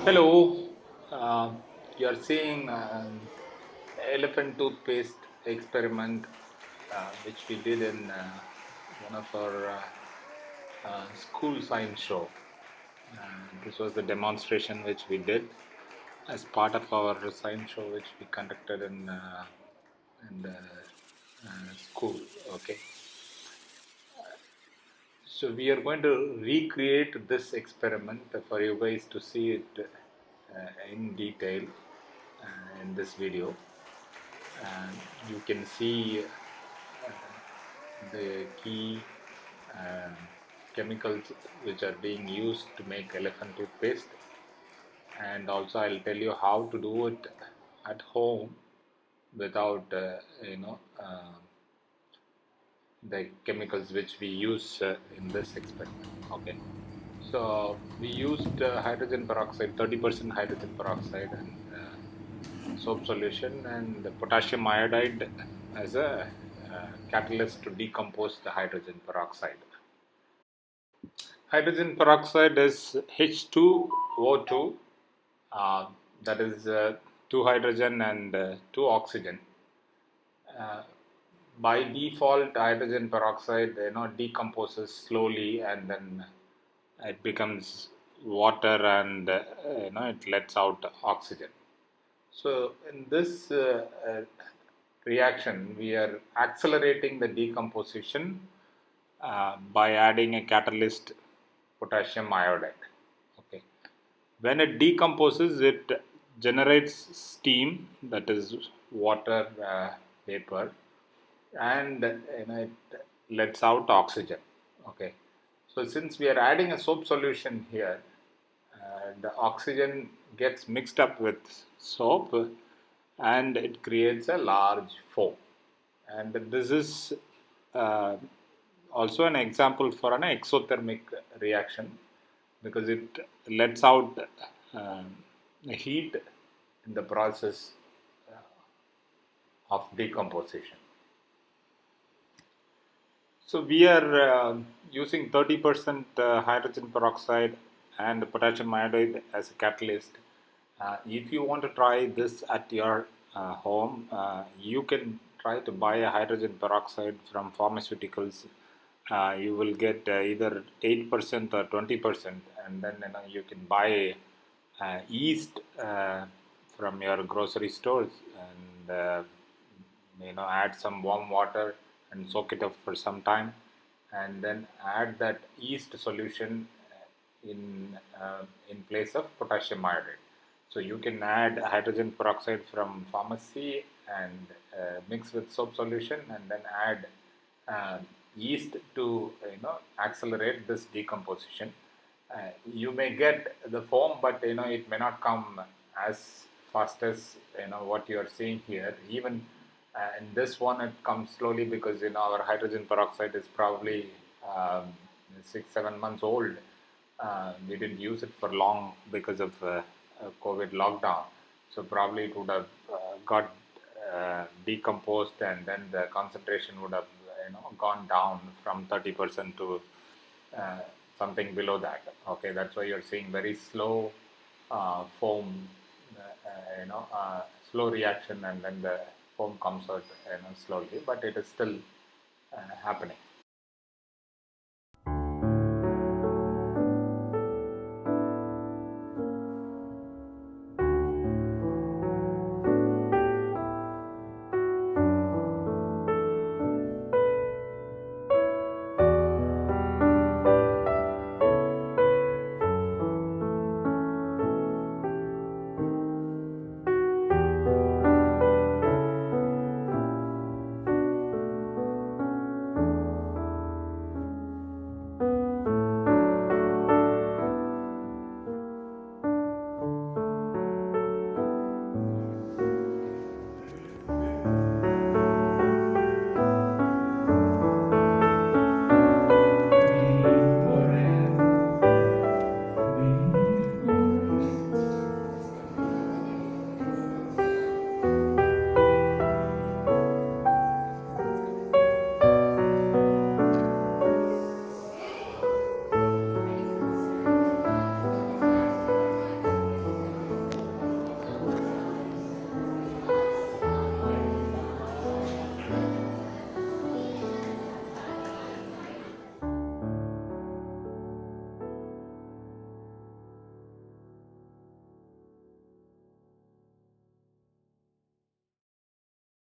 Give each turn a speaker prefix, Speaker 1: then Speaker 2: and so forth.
Speaker 1: Hello, uh, you are seeing Elephant Toothpaste experiment which we did in one of our school science show. This was the demonstration which we did as part of our science show which we conducted in the school. Okay, so we are going to recreate this experiment for you guys to see it in detail in this video. And you can see the key um, chemicals which are being used to make elephant toothpaste, and also I'll tell you how to do it at home without the chemicals which we use in this experiment. Okay, so we used hydrogen peroxide, 30% hydrogen peroxide, and soap solution, and potassium iodide as a catalyst to decompose the hydrogen peroxide. Hydrogen peroxide is H2O2, uh, that is 2 hydrogen and 2 oxygen. Uh, by default, hydrogen peroxide decomposes slowly, and then it becomes water, and it lets out oxygen. So in this reaction, we are accelerating the decomposition by adding a catalyst, potassium iodide. Okay, when it decomposes, it generates steam, that is water vapor, and it lets out oxygen. Okay, so since we are adding a soap solution here, the oxygen gets mixed up with soap and it creates a large foam. And this is uh, also an example for an exothermic reaction, because it lets out uh, heat in the process of decomposition. So we are using 30% hydrogen peroxide and potassium iodide as a catalyst. If you want to try this at your home, you can try to buy a hydrogen peroxide from pharmaceuticals. You will get either 8% or 20%, and then you can buy yeast from your grocery stores, and add some warm water and soak it up for some time, and then add that yeast solution in place of potassium iodide. So you can add hydrogen peroxide from pharmacy and mix with soap solution, and then add uh, yeast to accelerate this decomposition. You may get the foam, but it may not come as fast as what you are seeing here. Even in this one, it comes slowly, because our hydrogen peroxide is probably 6-7 months old. We didn't use it for long because of COVID lockdown, so probably it would have got decomposed, and then the concentration would have gone down from 30% to uh, something below that. Okay, that's why you're seeing very slow foam, slow reaction, and then the foam comes out slowly, but it is still happening.